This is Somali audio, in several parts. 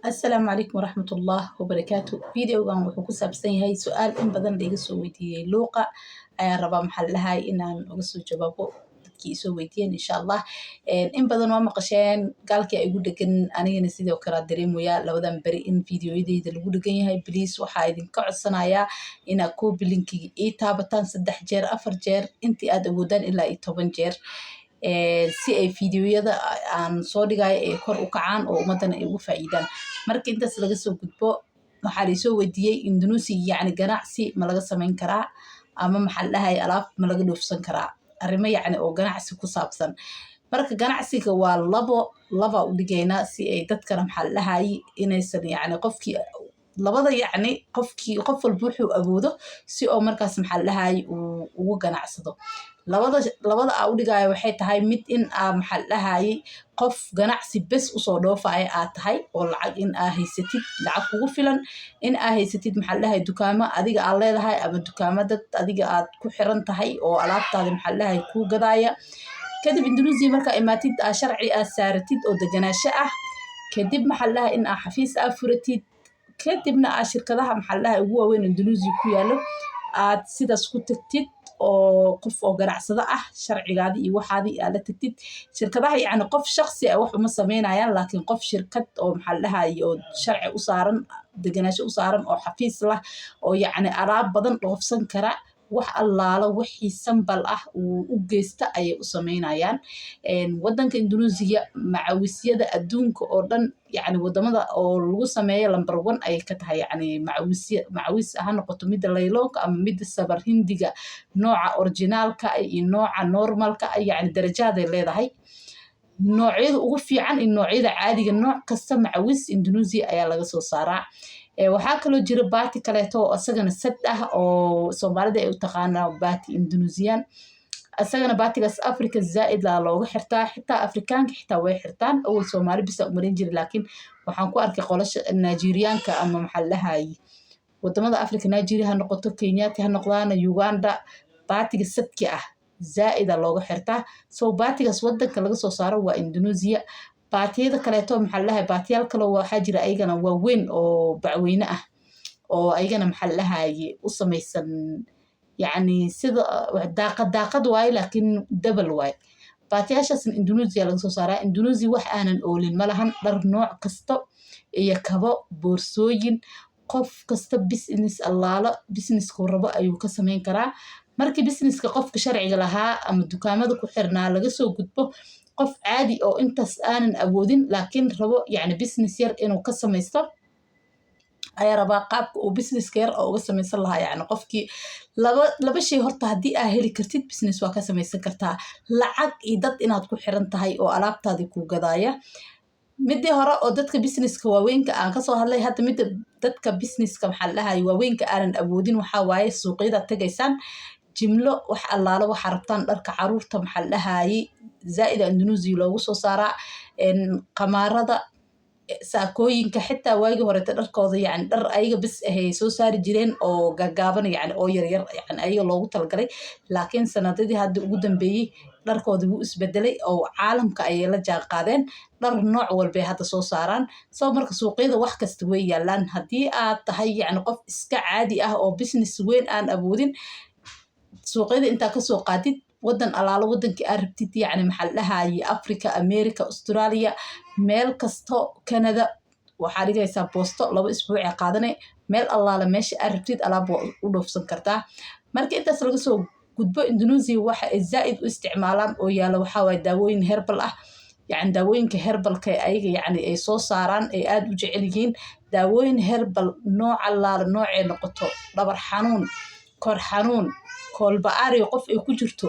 السلام عليكم ورحمة الله وبركاته. فيديوغان wuxuu ku saabsan yahay su'aal in badan la iga soo weydiiyey luuqa ayaan rabaa maxaa lahaay inaan uga soo jawaabo dadkii soo weydiiyeen insha Allah. In badan waa maqasheen gaalkii ay igu dhagan anigana sidoo kale dareemayaa labadan bari in fiidiyoyadeyda lagu dhagan yahay. Please waxaa idinka codsanayaa inaad copy linkiga ii taabataan 3 jeer 4 jeer intii aad awoodaan ilaa 10 jeer. Si ay fiidiyoyada aan soo dhigayo ay kor u kacaan oo ummadana ay ugu faa'iidaan. Marka intaas laga soo gudbo waxaa la soo weydiiyey Indonesia yacni ganacsi ma laga samayn karaa ama maxaa lahaay alaab ma laga dhoofsan karaa arrimo yacni oo ganacsi ku saabsan. Marka ganacsiga waa laba u dhigaynaa si ay dadkana maxaa lahaay inaysan yacni qofkii labada yacni qof walba wuxuu awoodo si oo markaas maxaa lahaay ugu ganacsado. labada u dhigaayo waxay tahay mid in maxaa lahaay qof ganacsi bes u soo dhoofaya aad tahay oo lacag in haysatid lacag kugu filan in haysatid maxaa lahaay dukaamo adiga aad leedahay ama dukaamo dad adiga aad ku xiran tahay oo alaabtaada maxaa lahaay ku gadaaya. kadib Indonesia marka imaatid sharci saaratid oo deganaansho ah kadib maxaa lahaay in xafiis furatid kadibna shirkadaha maxaa lahaay ugu waaweyn Indonesia ku yaalo aad sidaas ku tagtid oo qof oo ganacsada sharcigaadi iyo waxaadi aad la tagtid. shirkadaha yacni qof shakhsi wax uma sameynayaan laakiin qof shirkad oo maxaa lahaay oo sharci u saaran deganaansho u saaran oo xafiis lah oo yacni alaab badan dhoofsan kara wax allaala wixii sambal u geysta ayay u sameynayaan. wadanka Indonesia macawisyada adduunka oo dhan yacni wadamada oo lagu sameeyo number 1 ay ka tahay yacni macawis ha noqoto midda layloonka ama midda sabar hindiga nooca originalka iyo nooca normalka yacni darajaday leedahay. noocyada ugu fiican iyo noocyada caadiga nooc kasta macawis Indonesia ayaa laga soo saaraa. waxaa kaloo jira baati kaleeto oo asagana sad oo Soomaalida ay u taqaanaa baati Indonesian asagana baatigaas Afrika zaid looga xirtaa xitaa Afrikaanka xitaa way xirtaan oo Soomaali bisa u marin jiray laakiin waxaan ku arkay qolasha Nigerianka ama maxaa lahaay wadamada Afrika Nigeria ha noqoto Kenya ha noqdaan Uganda baatiga sadki zaid looga xirtaa soo baatigaas wadanka laga soo saaro waa Indonesia. baatiyada kaleeto maxaa lahaay baatiyal kale waxaa jira ayagana waa weyn oo bacweyne oo ayagana maxaa lahaay u samaysan yacni sida daaqad waaye laakiin double waaye. baatiyashaas Indonesia laga soo saaraa. Indonesia wax aanan oolin malahan dhar nooc kasta iyo kabo boorsooyin qof kasta business allaala businesska rabo ayuu ka samayn karaa. markii businesska qofka sharciga lahaa ama dukaamada ku xirnaa laga soo gudbo qof caadi oo intaas aanan awoodin laakiin rabo yacni business yar inuu ka samaysto ayaa rabaa qaabka uu business yar oo uga samaysan lahaa yacni qofkii laba shay horta haddii heli kartid business waa ka samaysan kartaa lacag iyo dad inaad ku xiran tahay oo alaabtaadii ku gadaaya. midii hore oo dadka businesska waaweynka aan ka soo hadlay hadda midda dadka businesska maxaa lahaay waaweynka aanan awoodin waxaa waaye suuqyada tagaysaan jimlo wax allaala waxa rabtaan dharka caruurta maxaa lahaay zaid Indonesia loogu soo saaraa. qamaarada saakooyinka xitaa waagi hore dharkooda yacni dhar ayaga bis ahay soo saari jireen oo gaagaaban yacni oo yaryar yacni ayaga loogu talagalay laakiin sanadadii hadda ugu dambeeyey dharkooda wuu isbedelay oo caalamka ayay la jaan qaadeen dhar nooc walba hadda soo saaraan. soo marka suuqyada wax kasta way yaalaan haddii aad tahay yacni qof iska caadi oo business weyn aan awoodin suuqyada intaa ka soo qaadid wadan allaala wadankii aad rabtid yacni maxaa lahaay Africa America Australia meel kasto Canada waxaa dhigaysaa boosto 2 isbuuc qaadanay meel allaala meesha aad rabtid alaab u dhoofsan kartaa. marka intaas laga soo gudbo Indonesia waxa ay zaid u isticmaalaan oo yaala waxaa waaye daawooyin herbal yacni daawooyinka herbalka ayaga yacni ay soo saaraan ay aad u jecel yihiin daawooyin herbal nooc allaala noocee noqoto dhabar xanuun kor xanuun kolbaari qof ay ku jirto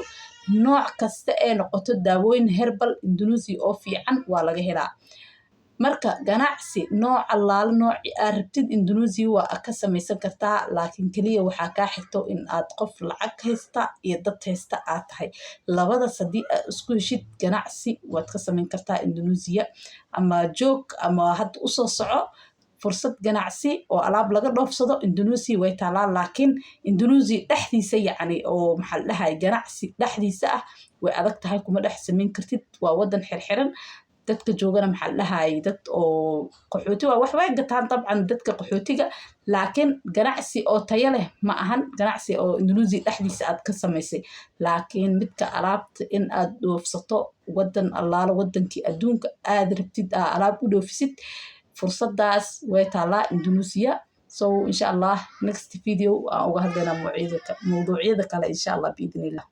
nooc kasta ee noqoto daawooyin herbal Indonesia oo fiican waa laga helaa. marka ganacsi nooc allaala nooci aad rabtid Indonesia waa ka samaysan kartaa laakiin kaliya waxaa kaa xigto in aad qof lacag haysta iyo dad haysta aad tahay labadaas haddii aad isku heshid ganacsi waad ka samayn kartaa Indonesia ama joog ama hadda u soo soco fursad ganacsi oo alaab laga dhoofsado Indonesia way taalaa laakiin Indonesia dhexdiisa yacni oo maxaa lahaay ganacsi dhexdiisa way adag tahay kuma dhex samayn kartid waa wadan xirxiran dadka joogana maxaa la dhahay dad oo qaxooti waa wax way gataan dabcan dadka qaxootiga laakiin ganacsi oo tayo leh ma ahan ganacsi oo Indonesia dhexdiisa aad ka samaysay laakiin midka alaabta in aad dhoofsato wadan allaala wadankii adduunka aad rabtid alaab u dhoofisid fursadaas way taalaa Indonesia so insha Allah next video uga hadlayna mawduucyada kale insha Allah biidnillah